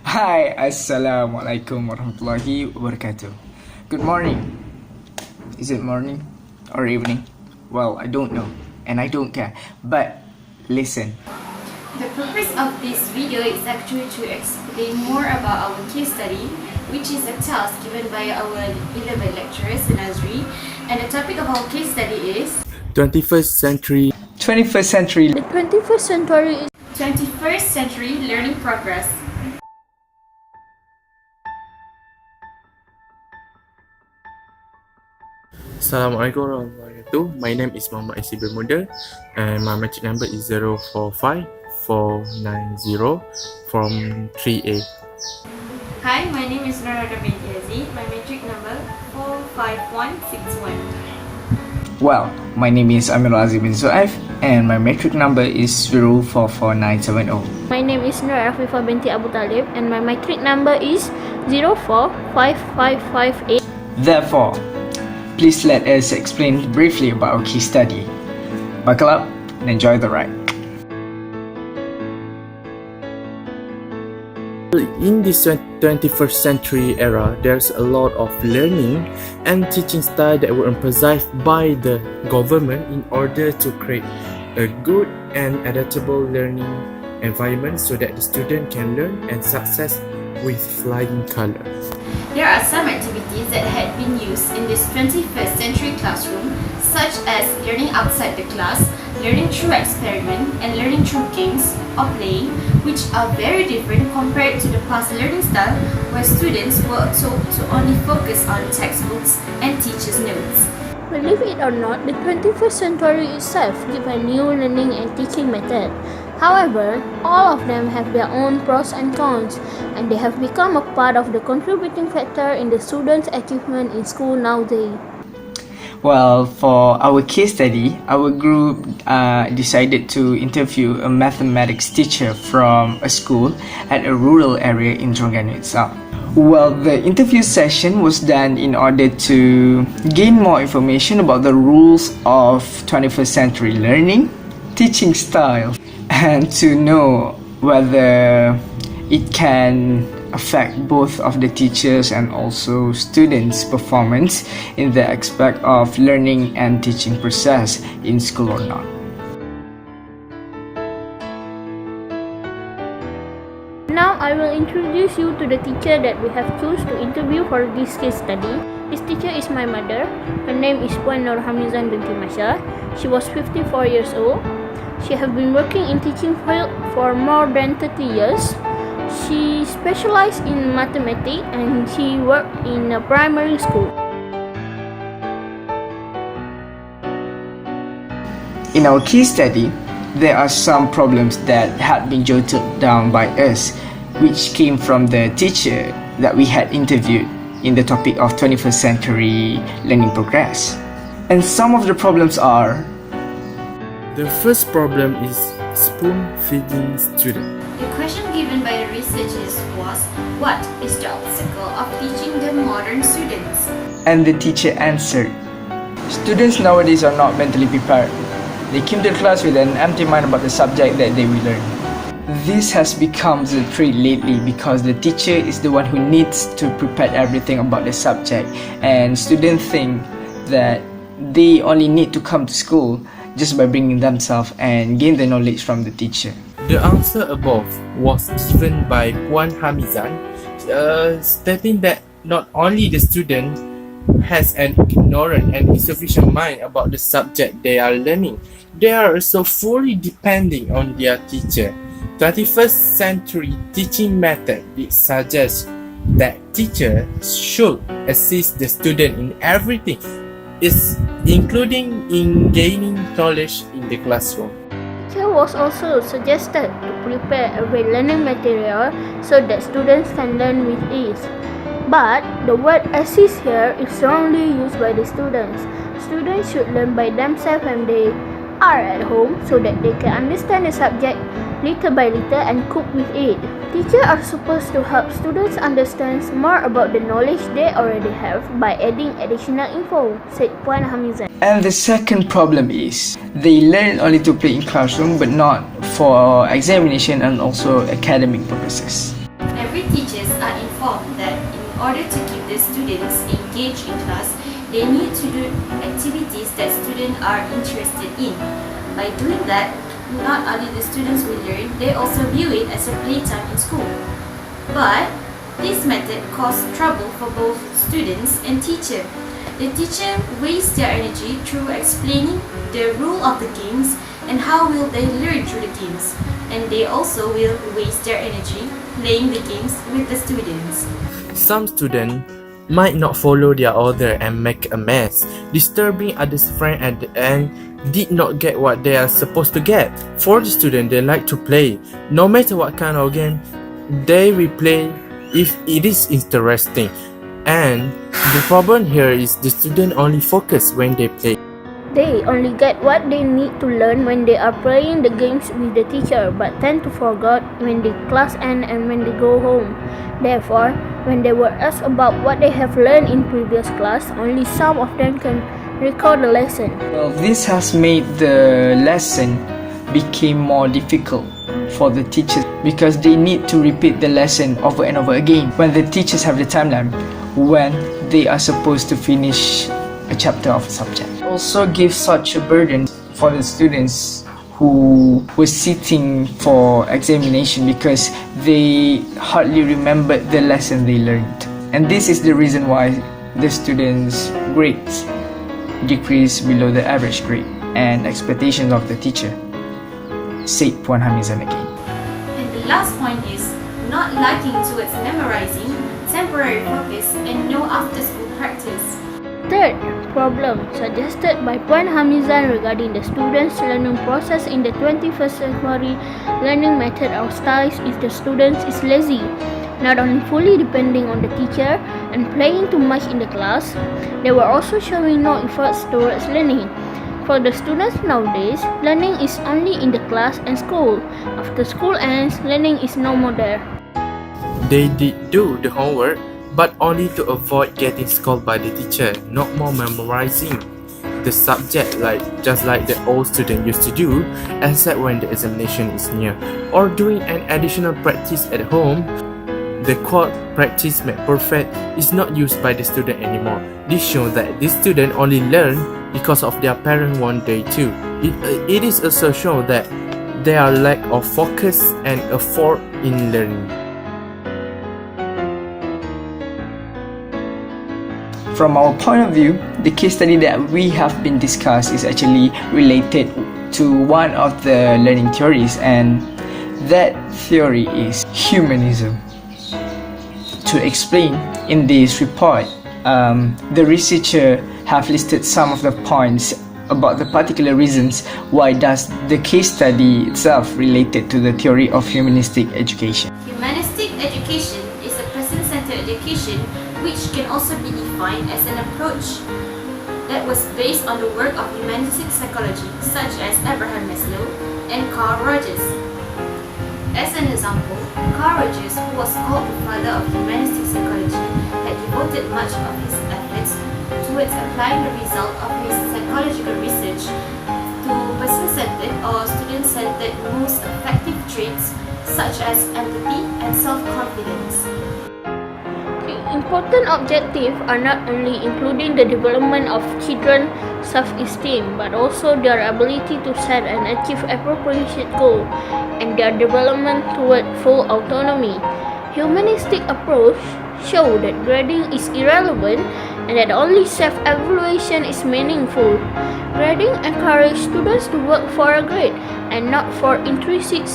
Hi, Assalamualaikum warahmatullahi wabarakatuh. Good morning. Is it morning or evening? Well, I don't know and I don't care. But listen. The purpose of this video is actually to explain more about our case study, which is a task given by our 11 lecturers in Nazri. And the topic of our case study is 21st century. 21st century. The 21st century is 21st century learning progress. Assalamualaikum warahmatullahi wabarakatuh. My name is Muhammad Yusri Bermuda and my matric number is 045490 from 3A. Hi, my name is Nadhrah binti Aziz. My matric number 45161. Well, my name is Amirul bin Zuaif and my metric number is 044970. My name is Afifah binti Abu Talib and my matric number is 045558. Therefore, please let us explain briefly about our case study. Buckle up and enjoy the ride. In this 21st century era, there's a lot of learning and teaching style that were emphasized by the government in order to create a good and adaptable learning environment so that the student can learn and success with flying colors. There are some activities that had been used in this 21st century classroom, such as learning outside the class, learning through experiment, and learning through games or playing, which are very different compared to the past learning style where students were told to only focus on textbooks and teachers' notes. Believe it or not, the 21st century itself gives a new learning and teaching method. However, all of them have their own pros and cons, and they have become a part of the contributing factor in the students' achievement in school nowadays. Well, for our case study, our group decided to interview a mathematics teacher from a school at a rural area in Terengganu itself. Well, the interview session was done in order to gain more information about the rules of 21st century learning, teaching style, and to know whether it can affect both of the teachers and also students' performance in the aspect of learning and teaching process in school or not. Now I will introduce you to the teacher that we have chosen to interview for this case study. This teacher is my mother. Her name is Puan Nur Hamizan binti Masya. She was 54 years old. She has been working in teaching field for more than 30 years. She specialized in mathematics and she worked in a primary school. In our case study, there are some problems that had been jotted down by us, which came from the teacher that we had interviewed in the topic of 21st century learning progress. And some of the problems are: The first problem is spoon-feeding student. The question given by the researchers was, what is the obstacle of teaching the modern students? and the teacher answered, students nowadays are not mentally prepared. They came to class with an empty mind about the subject that they will learn. This has become the trait lately because the teacher is the one who needs to prepare everything about the subject, and students think that they only need to come to school just by bringing themselves and gain the knowledge from the teacher. The answer above was given by Puan Hamizan, stating that not only the student has an ignorant and insufficient mind about the subject they are learning, they are also fully depending on their teacher. 21st century teaching method it suggests that teacher should assist the student in everything, including in gaining knowledge in the classroom. Teacher was also suggested to prepare every learning material so that students can learn with ease. But the word assist here is strongly used by the students. Students should learn by themselves when they are at home so that they can understand the subject little by little and cope with it. Teachers are supposed to help students understand more about the knowledge they already have by adding additional info, said Puan Hamizan. And the second problem is they learn only to play in classroom but not for examination and also academic purposes. Every teachers are informed that in order to keep the students engaged in class, they need to do activities that students are interested in. By doing that, not only the students will learn, they also view it as a playtime in school. But this method causes trouble for both students and teacher. The teacher wastes their energy through explaining the rule of the games and how will they learn through the games. And they also will waste their energy playing the games with the students. Some students might not follow their order and make a mess, disturbing others' friends at the end did not get what they are supposed to get. For the student, they like to play. No matter what kind of game, they will play if it is interesting. And the problem here is the student only focus when they play. They only get what they need to learn when they are playing the games with the teacher, but tend to forget when the class ends and when they go home. Therefore, when they were asked about what they have learned in previous class, only some of them can recall the lesson. Well, this has made the lesson become more difficult for the teachers because they need to repeat the lesson over and over again when the teachers have the timeline when they are supposed to finish a chapter of a subject. Also gives such a burden for the students who were sitting for examination because they hardly remembered the lesson they learned. And this is the reason why the students' grades decrease below the average grade and expectations of the teacher, said Puan Hamizan again. And the last point is not liking towards memorizing, temporary focus, and no after-school practice. Third problem suggested by Puan Hamizan regarding the students' learning process in the 21st century learning method or styles is the students is lazy, not only fully depending on the teacher and playing too much in the class, they were also showing no efforts towards learning. For the students nowadays, learning is only in the class and school. After school ends, learning is no more there. They did do the homework, but only to avoid getting scolded by the teacher, not more memorizing the subject just like the old student used to do, except when the examination is near, or doing an additional practice at home. The quote "practice makes perfect" is not used by the student anymore. This shows that this student only learn because of their parent one day too. It is also shown that there are lack of focus and effort in learning. From our point of view, the case study that we have been discussed is actually related to one of the learning theories, and that theory is humanism. To explain in this report, the researcher have listed some of the points about the particular reasons why does the case study itself related to the theory of humanistic education. Humanistic education is a person-centered education which can also be defined as an approach that was based on the work of humanistic psychology such as Abraham Maslow and Carl Rogers. As an example, Carl Rogers, who was called the father of humanistic psychology, had devoted much of his efforts towards applying the result of his psychological research to person-centered or student-centered most effective traits such as empathy and self-confidence. Important objectives are not only including the development of children's self-esteem, but also their ability to set and achieve appropriate goals and their development toward full autonomy. Humanistic approach show that grading is irrelevant and that only self-evaluation is meaningful. Grading encourages students to work for a grade and not for intrinsic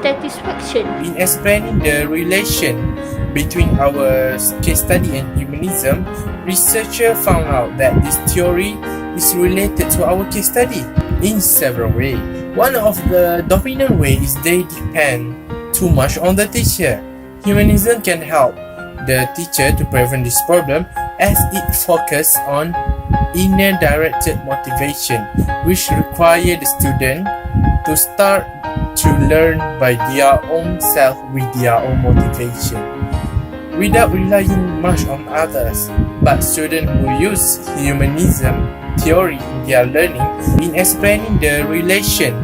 satisfaction. In explaining the relation between our case study and humanism, researchers found out that this theory is related to our case study in several ways. One of the dominant ways is they depend too much on the teacher. Humanism can help the teacher to prevent this problem as it focuses on inner directed motivation, which require the student to start to learn by their own self with their own motivation, without relying much on others, but students who use humanism theory in their learning. In explaining the relation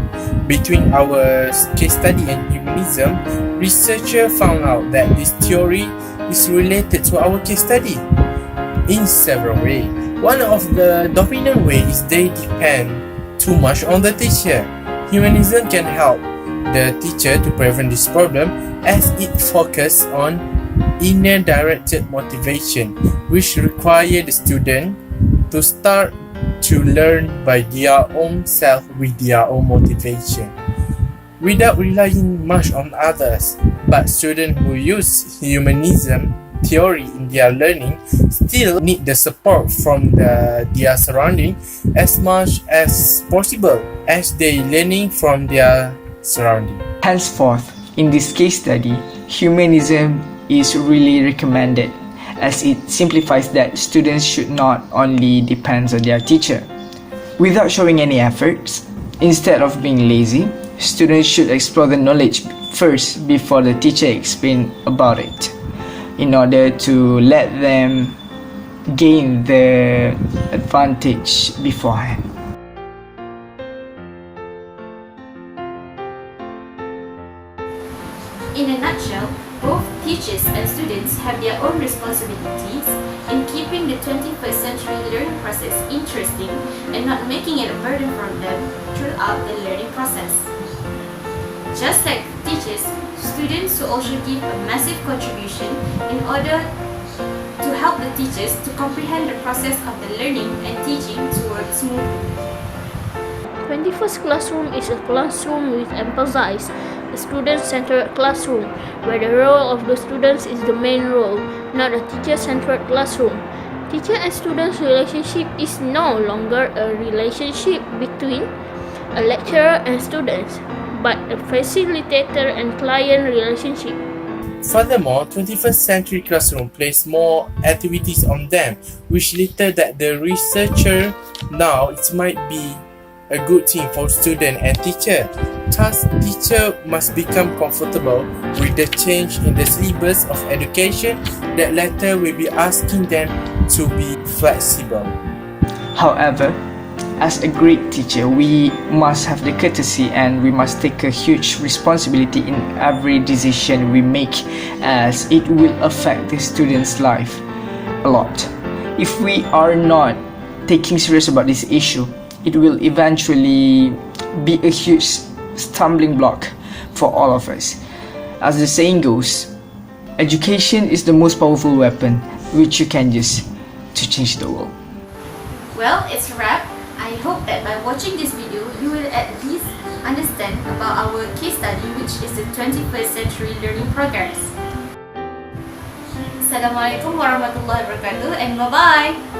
between our case study and humanism, researchers found out that this theory is related to our case study in several ways. One of the dominant ways is they depend too much on the teacher. Humanism can help the teacher to prevent this problem as it focuses on inner directed motivation, which require the student to start to learn by their own self with their own motivation, without relying much on others, but students who use humanism theory in their learning still need the support from their surrounding as much as possible as they learning from their surrounding. Henceforth, in this case study, humanism is really recommended as it simplifies that students should not only depend on their teacher. Without showing any efforts, instead of being lazy, students should explore the knowledge first before the teacher explains about it, in order to let them gain the advantage beforehand. In a nutshell, both teachers and students have their own responsibilities in keeping the 21st century learning process interesting and not making it a burden for them throughout the learning process. Just like teachers, students will also give a massive contribution in order to help the teachers to comprehend the process of the learning and teaching to work smoothly. 21st classroom is a classroom with emphasis, a student-centered classroom, where the role of the students is the main role, not a teacher-centered classroom. Teacher and students relationship is no longer a relationship between a lecturer and students, but a facilitator and client relationship. Furthermore, 21st century classroom place more activities on them, which later that the researcher now it might be a good thing for student and teacher. Thus, teacher must become comfortable with the change in the syllabus of education that later will be asking them to be flexible. However, as a great teacher, we must have the courtesy and we must take a huge responsibility in every decision we make, as it will affect the student's life a lot. If we are not taking serious about this issue, it will eventually be a huge stumbling block for all of us. As the saying goes, education is the most powerful weapon which you can use to change the world. Well, it's a wrap. I hope that by watching this video, you will at least understand about our case study, which is the 21st century learning progress. Assalamualaikum warahmatullahi wabarakatuh and bye-bye!